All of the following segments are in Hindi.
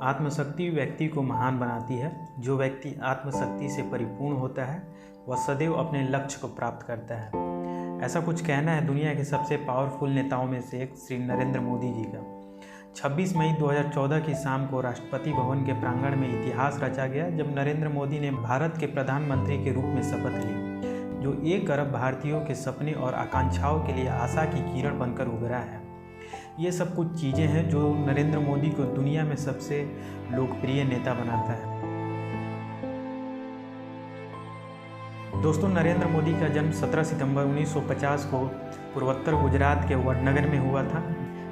आत्मशक्ति व्यक्ति को महान बनाती है। जो व्यक्ति आत्मशक्ति से परिपूर्ण होता है वह सदैव अपने लक्ष्य को प्राप्त करता है। ऐसा कुछ कहना है दुनिया के सबसे पावरफुल नेताओं में से एक श्री नरेंद्र मोदी जी का। 26 मई 2014 की शाम को राष्ट्रपति भवन के प्रांगण में इतिहास रचा गया जब नरेंद्र मोदी ने भारत के प्रधानमंत्री के रूप में शपथ ली, जो 1 अरब भारतीयों के सपने और आकांक्षाओं के लिए आशा की किरण बनकर उभरा है। ये सब कुछ चीज़ें हैं जो नरेंद्र मोदी को दुनिया में सबसे लोकप्रिय नेता बनाता है। दोस्तों, नरेंद्र मोदी का जन्म 17 सितंबर 1950 को पूर्वोत्तर गुजरात के वडनगर में हुआ था।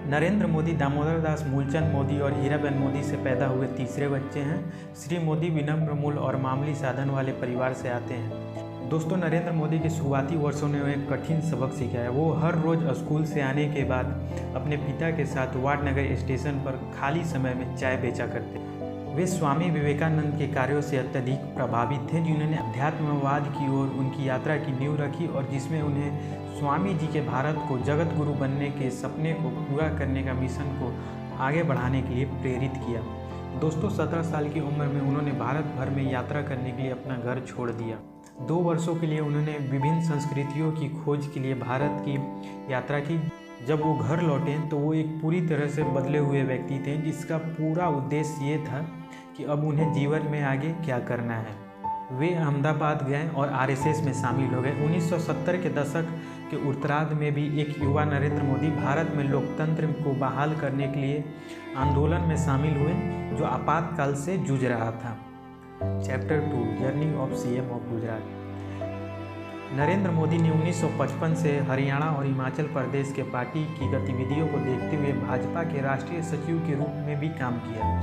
नरेंद्र मोदी दामोदर दास मूलचंद मोदी और हीराबेन मोदी से पैदा हुए तीसरे बच्चे हैं। श्री मोदी विनम्र मूल और मामूली साधन वाले परिवार से आते हैं। दोस्तों, नरेंद्र मोदी के शुरुआती वर्षों में एक कठिन सबक सीखा है। वो हर रोज़ स्कूल से आने के बाद अपने पिता के साथ वाडनगर स्टेशन पर खाली समय में चाय बेचा करते। वे स्वामी विवेकानंद के कार्यों से अत्यधिक प्रभावित थे, जिन्होंने अध्यात्मवाद की ओर उनकी यात्रा की नींव रखी और जिसमें उन्हें स्वामी जी के भारत को जगत गुरु बनने के सपने को पूरा करने का मिशन को आगे बढ़ाने के लिए प्रेरित किया। दोस्तों, 17 साल की उम्र में उन्होंने भारत भर में यात्रा करने के लिए अपना घर छोड़ दिया। 2 वर्षों के लिए उन्होंने विभिन्न संस्कृतियों की खोज के लिए भारत की यात्रा की। जब वो घर लौटे तो वो एक पूरी तरह से बदले हुए व्यक्ति थे, जिसका पूरा उद्देश्य ये था कि अब उन्हें जीवन में आगे क्या करना है। वे अहमदाबाद गए और आरएसएस में शामिल हो गए। 1970 के दशक के उत्तरार्ध में भी एक युवा नरेंद्र मोदी भारत में लोकतंत्र को बहाल करने के लिए आंदोलन में शामिल हुए, जो आपातकाल से जूझ रहा था। Chapter 2 journey of CM of Gujarat. Narendra Modi ने 1955 से हरियाणा और हिमाचल प्रदेश के पार्टी की गतिविधियों को देखते हुए भाजपा के राष्ट्रीय सचिव के रूप में भी काम किया।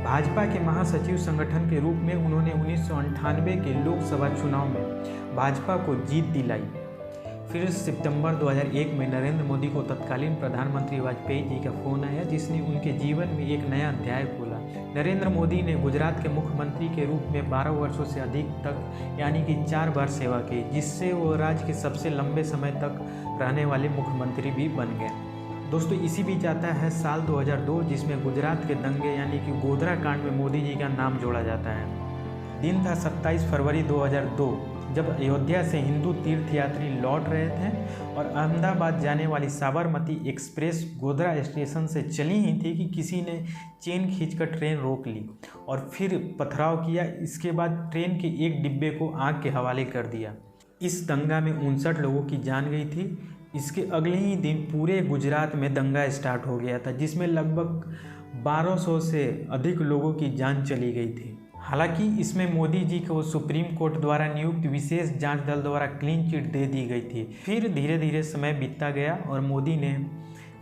भाजपा के महासचिव संगठन के रूप में उन्होंने 1998 के लोकसभा चुनाव में भाजपा को जीत दिलाई। फिर सितंबर 2001 में नरेंद्र मोदी को तत्कालीन प्रधानमंत्री वाजपेयी जी का फोन आया, जिसने उनके जीवन में एक नया अध्याय खोला। नरेंद्र मोदी ने गुजरात के मुख्यमंत्री के रूप में 12 वर्षों से अधिक तक यानी कि 4 बार सेवा की, जिससे वो राज्य के सबसे लंबे समय तक रहने वाले मुख्यमंत्री भी बन गए। दोस्तों, इसी बीच आता है साल 2002, जिसमें गुजरात के दंगे यानी कि गोधरा कांड में मोदी जी का नाम जोड़ा जाता है। दिन था 27 फरवरी 2002, जब अयोध्या से हिंदू तीर्थयात्री लौट रहे थे और अहमदाबाद जाने वाली साबरमती एक्सप्रेस गोधरा स्टेशन से चली ही थी कि किसी ने चेन खींचकर ट्रेन रोक ली और फिर पथराव किया। इसके बाद ट्रेन के एक डिब्बे को आग के हवाले कर दिया। इस दंगा में 59 लोगों की जान गई थी। इसके अगले ही दिन पूरे गुजरात में दंगा स्टार्ट हो गया था, जिसमें लगभग 1200 से अधिक लोगों की जान चली गई थी। हालांकि इसमें मोदी जी को सुप्रीम कोर्ट द्वारा नियुक्त विशेष जांच दल द्वारा क्लीन चिट दे दी गई थी। फिर धीरे धीरे समय बीतता गया और मोदी ने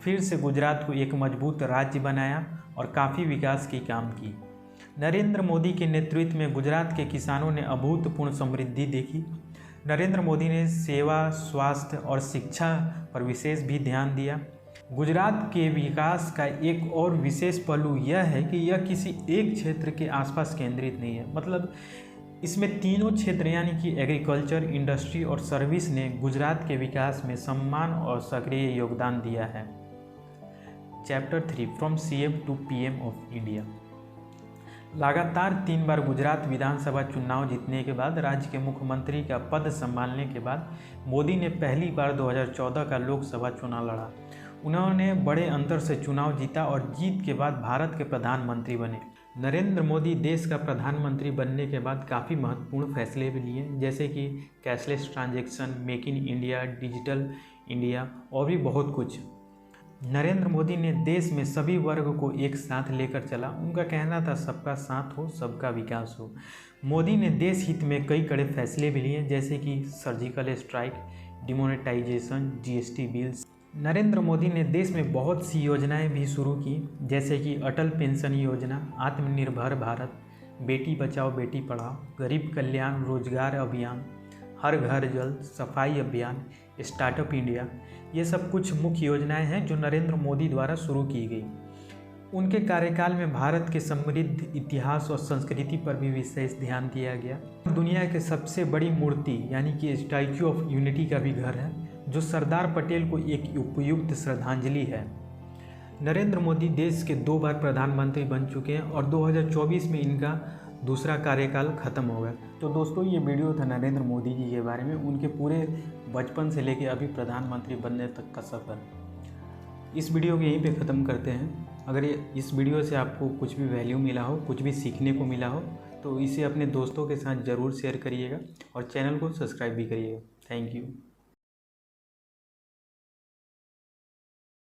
फिर से गुजरात को एक मजबूत राज्य बनाया और काफ़ी विकास की काम की। नरेंद्र मोदी के नेतृत्व में गुजरात के किसानों ने अभूतपूर्व समृद्धि देखी। नरेंद्र मोदी ने सेवा, स्वास्थ्य और शिक्षा पर विशेष भी ध्यान दिया। गुजरात के विकास का एक और विशेष पहलू यह है कि यह किसी एक क्षेत्र के आसपास केंद्रित नहीं है। मतलब इसमें तीनों क्षेत्र यानी कि एग्रीकल्चर, इंडस्ट्री और सर्विस ने गुजरात के विकास में सम्मान और सक्रिय योगदान दिया है। Chapter 3 from CM to PM of India. लगातार 3 बार गुजरात विधानसभा चुनाव जीतने के बाद राज्य के मुख्यमंत्री का पद संभालने के बाद मोदी ने पहली बार 2014 का लोकसभा चुनाव लड़ा। उन्होंने बड़े अंतर से चुनाव जीता और जीत के बाद भारत के प्रधानमंत्री बने। नरेंद्र मोदी देश का प्रधानमंत्री बनने के बाद काफ़ी महत्वपूर्ण फैसले भी लिए, जैसे कि cashless transaction, make in India, digital India और भी बहुत कुछ। नरेंद्र मोदी ने देश में सभी वर्ग को एक साथ लेकर चला। उनका कहना था सबका साथ हो, सबका विकास हो। मोदी ने देश हित में कई कड़े फैसले भी लिए, जैसे कि surgical strike, demonetisation, GST bills. Narendra Modi ने देश में बहुत सी योजनाएं भी शुरू की, जैसे कि अटल पेंशन योजना, आत्मनिर्भर भारत, बेटी बचाओ बेटी पढ़ाओ, गरीब कल्याण रोजगार अभियान, हर घर जल, सफाई अभियान, स्टार्टअप इंडिया। ये सब कुछ मुख्य योजनाएं हैं जो नरेंद्र मोदी द्वारा शुरू की गई। उनके कार्यकाल में भारत के समृद्ध इतिहास और संस्कृति पर भी विशेष ध्यान दिया गया। दुनिया के सबसे बड़ी मूर्ति यानी कि स्टैच्यू ऑफ यूनिटी का भी घर है, जो सरदार पटेल को एक उपयुक्त श्रद्धांजलि है। नरेंद्र मोदी देश के 2 बार प्रधानमंत्री बन चुके हैं और 2024 में इनका दूसरा कार्यकाल ख़त्म होगा। तो दोस्तों ये वीडियो था नरेंद्र मोदी जी के बारे में, उनके पूरे बचपन से लेकर अभी प्रधानमंत्री बनने तक का सफ़र। इस वीडियो को यहीं पे ख़त्म करते हैं। अगर इस वीडियो से आपको कुछ भी वैल्यू मिला हो, कुछ भी सीखने को मिला हो, तो इसे अपने दोस्तों के साथ ज़रूर शेयर करिएगा और चैनल को सब्सक्राइब भी करिएगा। Thank you.